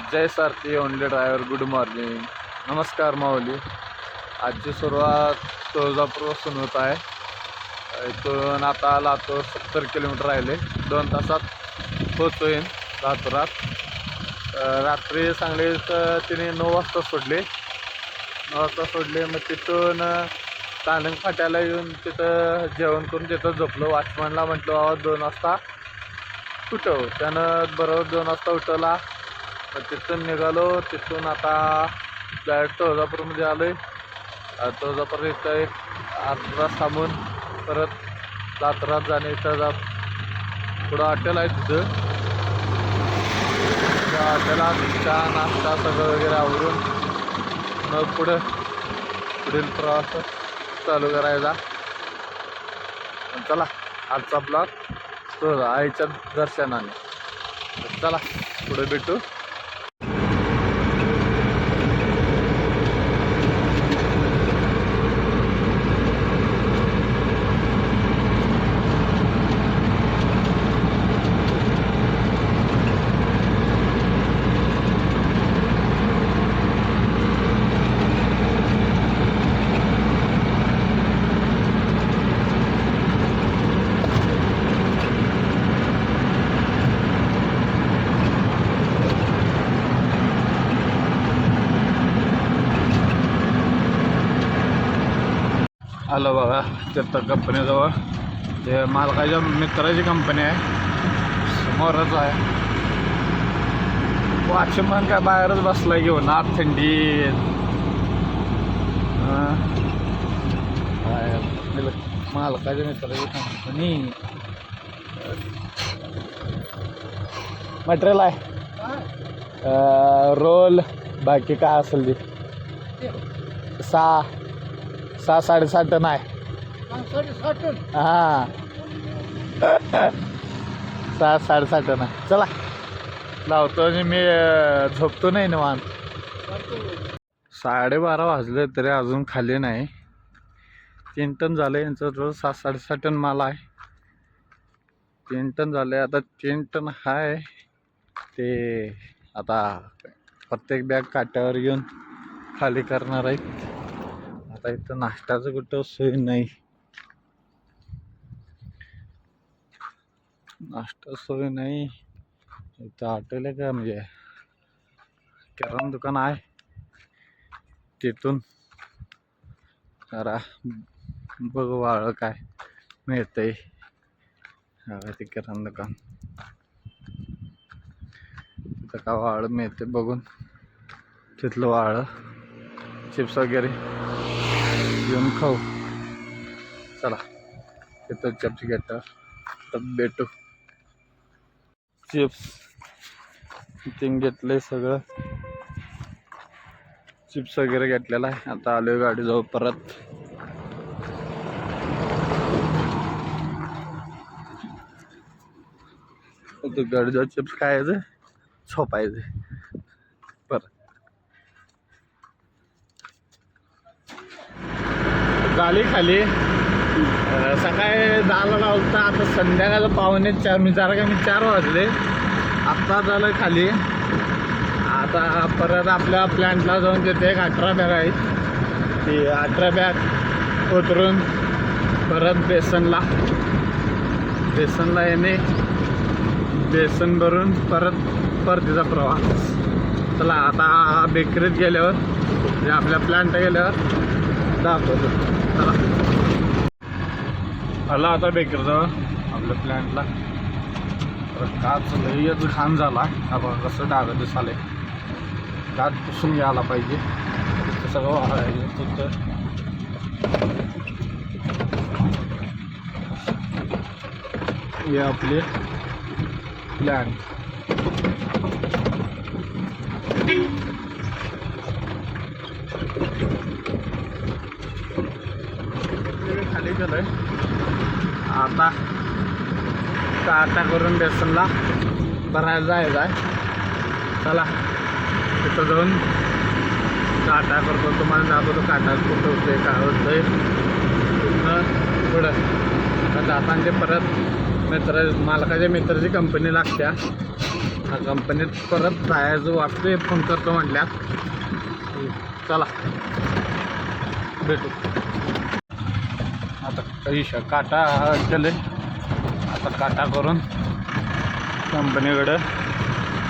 जय सारथी only driver good morning. नमस्कार माऊली. आजची सुरुवात तुळजापूरपासून होत आहे. इथून आता लातूर 70 किलोमीटर राहिले. 2 तासात पोहोचेन लातूरात. रात्री सांगलीत तिने 9 वाजता सोडले. 9 वाजता सोडले. मग तिथून तांडंग फाट्याला येऊन तिथं जेवण करून तिथं झोपलो. वॉचमॅनला म्हटलं बाबा 2 वाजता उठव. त्यानं बरोबर 2 वाजता उठवला. मग तिथून निघालो. तिथून आता डायरेक्ट तुळजापूरमध्ये आलो आहे. तुळजापूर इथं एक अर्धा तास थांबून परत लातूरात जाणे. इथं पुढं हॉटेल आहे. तिथं त्या हॉटेलात चहा नाश्ता सगळं वगैरे आवरून मग पुढील प्रवास चालू करायचा. चला आजचा ब्लॉग तो आईच्या दर्शनाने. चला पुढे भेटू. आलो बघा तिथं कंपनीजवळ. ते मालकाच्या मित्राची कंपनी आहे. समोरच आहे. वॉचमन काय बाहेरच बसलाय घेऊन आत थंडीत. मालकाच्या मित्राची कंपनी मटेरियल आहे. रोल बाकी काय असेल ते 6-6.5 टन आहे. हां 6-6.5 टन आहे. चला लावतो आणि मी झोपतो नाही निवांत. 12:30 वाजले तरी अजून खाली नाही. 3 टन झाले यांचं. रोज 7-7.5 टन माल आहे. 3 टन झाले. आता 3 टन आहे ते. आता प्रत्येक बॅग काट्यावर घेऊन खाली करणार आहेत. आता इथं नाश्त्याचं कुठं सोय नाही. नाश्ता सोय नाही. इथं हॉटेल आहे का म्हणजे किराणा दुकान आहे. तिथून जरा बघ वाळ काय मिळतंय. ते किराणा दुकान तिथं का वाळ मिळते बघून तिथलं वाळ चिप्स वगैरे घेऊन खाऊ. चला तिथं चिप्स घेतो तर भेटू. चिप्स तिथून घेतलंय सगळं. चिप्स वगैरे घेतलेला आहे. आता आलोय गाडी जाऊ परत. गाडी जाऊ चिप्स खायचं झोपायचं परत. गाली खाली सकाळी 10ला लावलं. आता संध्याकाळचं 3:45 मी 4 वाजले. आत्ता झालं खाली. आता परत आपल्या प्लॅन्टला जाऊन तिथे एक 18 बॅग आहेत. ती 18 बॅग उतरून परत बेसनला येणे. बेसन भरून परतीचा प्रवास. चला आता बेकरीत गेल्यावर म्हणजे आपल्या प्लॅन्ट गेल्यावर दाखवतो. चला आला आता बेकरीजवळ आपल्या प्लॅन्टला. काच लयच घाण झाला. आपण कसं डाग दिसाले. काच पुसून घ्यायला पाहिजे. सगळं वाढायचं तिथं. हे आपले प्लॅन्ट खाली गेलंय. आता काटा करून बेसनला भरायला जायचं आहे. चला तिथं जाऊन काटा करतो. तुम्हाला दाखवतो काटा कुठं होतंय काय होतंय. पुढं जाताना ते परत मालकाच्या मित्राची कंपनी लागत्या. कंपनीत परत जायचं वाटतोय, फोन करतो म्हटल्या. चला भेटू. आता काटा केले, आता काटा करून कंपनीकडे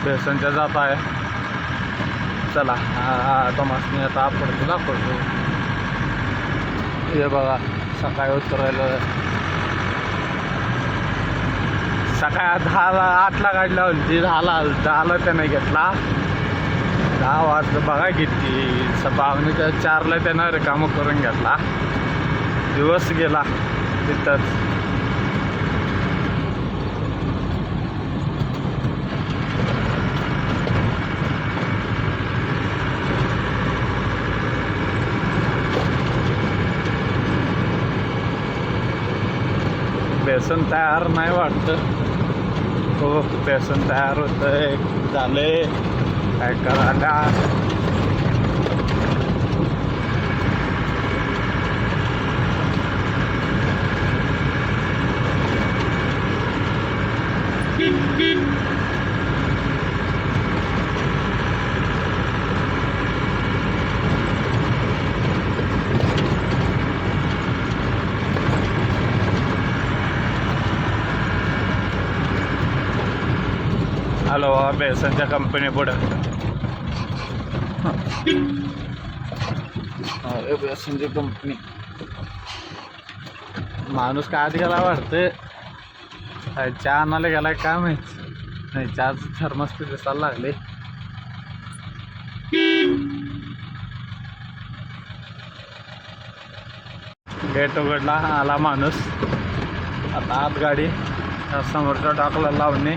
बेसनच्या जात आहे. चला तमासनी आता पडतो दाखवतो. हे बघा सकाळी उतरायला सकाळी 8ला गाडी लावली ती 10ला त्याने घेतला. 10 वाजता बघा किती पावणेच्या 4ला त्यानं रिकामं करून घेतला. दिवस गेला तिथंच. बेसन तयार नाही वाटतं. हो बेसन तयार होतंय, झाले काय करायला. हॅलो बेसनच्या कंपनी पुढं बेसनची कंपनी. माणूस काय आत गेला वाटतं, चहा आणायला गेलाय काय माहिती. नाही चहाचं थर्मस ते दिसायला लागले. गेट उघडला, आला माणूस. आता आत गाडी समोरच्या टाकला लावणे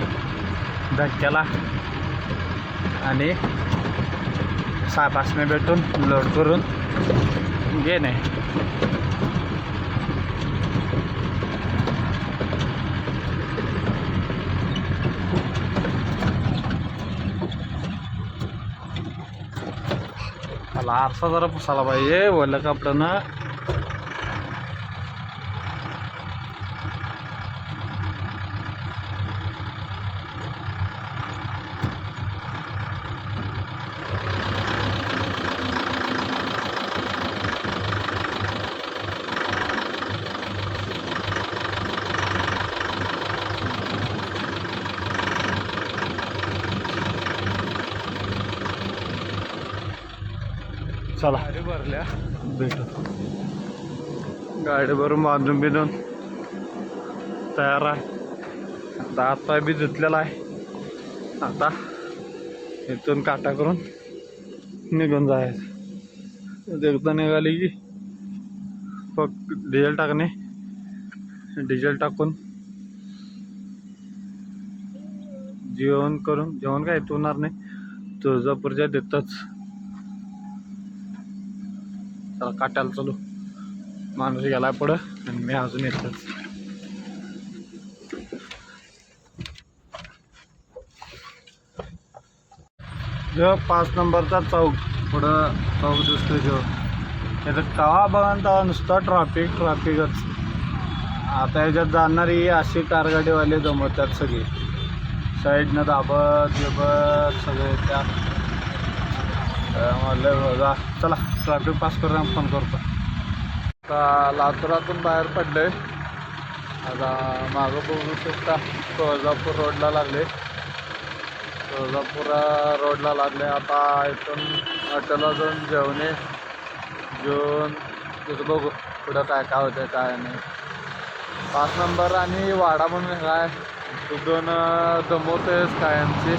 धक्क्याला आणि 6 भेटून लोड करून घेणे. मला आरसा जरा पुसायला पाहिजे ओल्या कपड्यानं. चला गाडी भरल्या भेटू. गाडी भरून बांधून बिधून तयार आहे. आता हातपाय बी धुतलेला आहे. आता इथून काटा करून निघून जायचं. एकदा निघाली की फक्त डिझेल टाकणे. डिझेल टाकून जेवण करून, जेवण काय इथं होणार नाही, तुळजापूरच्या देतच. चला काट्याला चालू. माणूस गेला पुढं आणि मी अजून येतच. जो 5 नंबरचा चौक पुढं चौक दिसतोय जो, याचं कवा बघा तेव्हा नुसतं ट्रॅफिकच. आता याच्यात जाणारी अशी कारगाडीवाले जमवतात सगळी, साईडनं दाबत सगळे त्या म्हणलं बघा. चला ट्रॅफिक पास करून फोन करतो. आता लातूरातून बाहेर पडले. आता मागं बघू शकता तुळजापूर रोडला लागले. तुळजापूर रोडला लागले. आता इथून हॉटेलला जाऊन जेवून तिथं बघू पुढं काय काय होतं काय नाही. 5 नंबर आणि वाडा म्हणून काय तिथून दमवतेच कायमची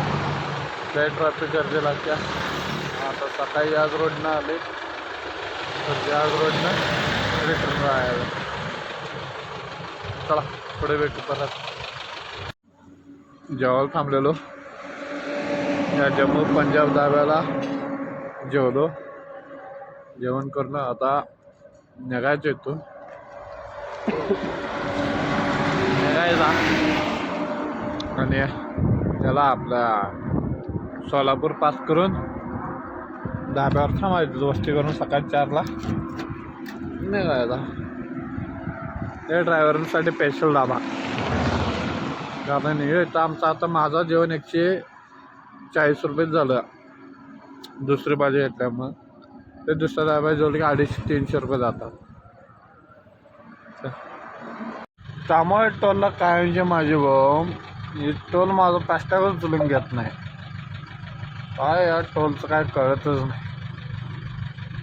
लय ट्रॅफिक गर्दी लागते. आता सकाळी याच रोडनं आले तर याच रोडनं रिटर्न राहायला. चला पुढे भेटू परत. जेवायला थांबलेलो या जम्मू पंजाब धाब्याला. जेवलो, जेवण करणं आता निघायचं इथून. निघायचा आणि त्याला आपल्या सोलापूर पास करून धाब्यावर थांबायचं वस्ती करून सकाळी 4ला निघायचा. हे ड्रायव्हरांसाठी स्पेशल धाबा. कारण हे इथं आमचं आता माझं जेवण 100 40 रुपयेच झालं दुसरी बाजू घेतल्यामुळं. ते दुसऱ्या ड्रायव्हर जोडले की 250-300 रुपये जातात. त्यामुळे टोलला कायमचे माझे भाऊ टोल माझं फास्टॅगच उचलून घेत नाही. काय या टोलचं काय कळतच नाही.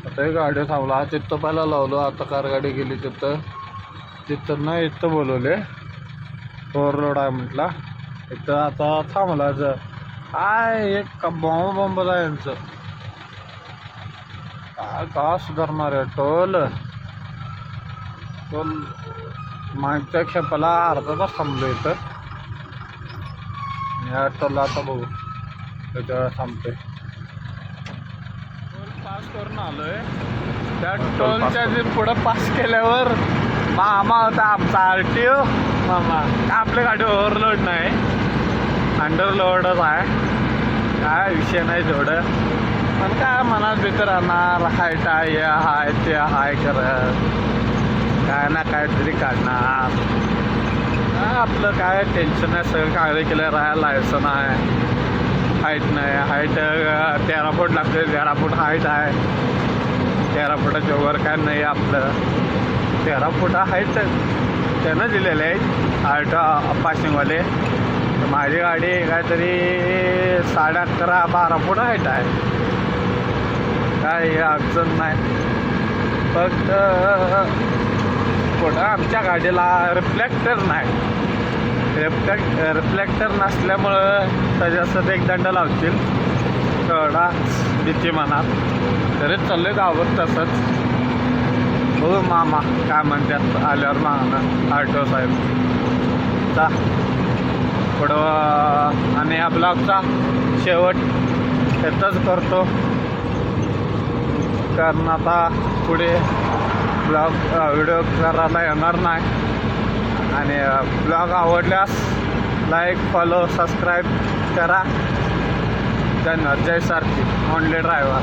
आता एक गाडी थांबला तिथं पहिला लावलो, आता कार गाडी गेली तिथं नाही इथं बोलवले ओव्हरलोड आहे म्हटला. इथं आता थांबला काय एक बॉम्ब आहे यांचं. काय का सुधारणार आहे टोल मागच्या खेपाला अर्धा तास थांबलो इथं. या टोलला आता बघू त्याच्या थांबतोय. टोल पास करून आलोय. त्या टोलच्या जे पुढं पास केल्यावर मामा होता आमचा RTO मामा. आपल्या गाडी ओव्हरलोड नाही, अंडरलोडच आहे. काय विषय नाही तेवढं, पण काय मनात भीतर राहणार. हायट आहे, हे हाय ते हाय करत काय ना काहीतरी काढणार. आपलं काय टेन्शन नाही, सगळं कागद केलं राहायला लायसन आहे. हाईट नाही, हाईट 13 फूट लागते, 13 फूट हाईट आहे. 13 फुटाच्या वर काय नाही आपलं. 13 फूट हाईट त्यानं दिलेलं आहे हाईट पासिंगवाले. माझी गाडी काहीतरी 11.5-12 फूट हाईट आहे. काय अडचण नाही. फक्त पुढं आमच्या गाडीला रिफ्लेक्टर नाही. रिफ्लेक्टर नसल्यामुळं त्याच्यासाठी एक दंड लावतील तेवढा भीती मनात. तरी चालले गावात तसंच. हो मामा काय म्हणतात आल्यावर मागणं RTO साहेब चा पुढं. आणि या ब्लॉगचा शेवट इथंच करतो, कारण आता पुढे ब्लॉग व्हिडिओ करायला येणार नाही. आणि ब्लॉग आवडल्यास लाईक, फॉलो, सबस्क्राईब करा. धन्यवाद. जय सारथी ओनली ड्रायव्हर.